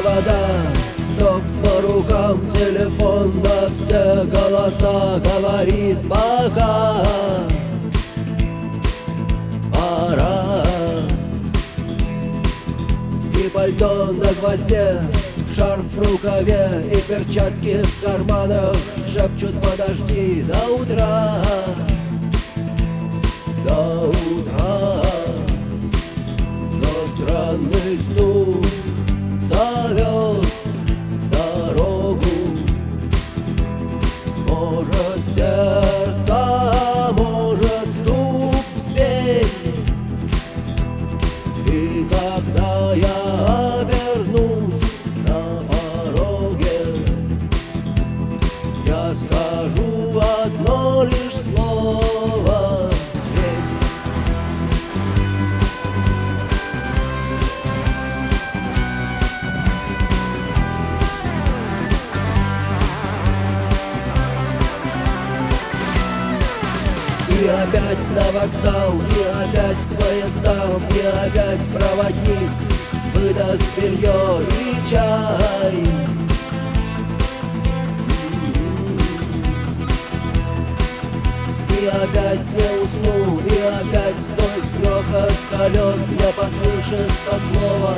провода, ток по рукам, телефон на все голоса говорит пока. Пора. И пальто на гвозде, шарф в рукаве и перчатки в карманах шепчут: подожди до утра, до утра. Но странный стук зовет дорогу. Может, сердце, может, стук в дверь. И когда я обернусь на пороге, я скажу одно лишь слово: верь. И опять на вокзал, и опять к поездам, и опять проводник выдаст белье и чай. И опять не усну, и опять сквозь грохот колес мне послышится слово: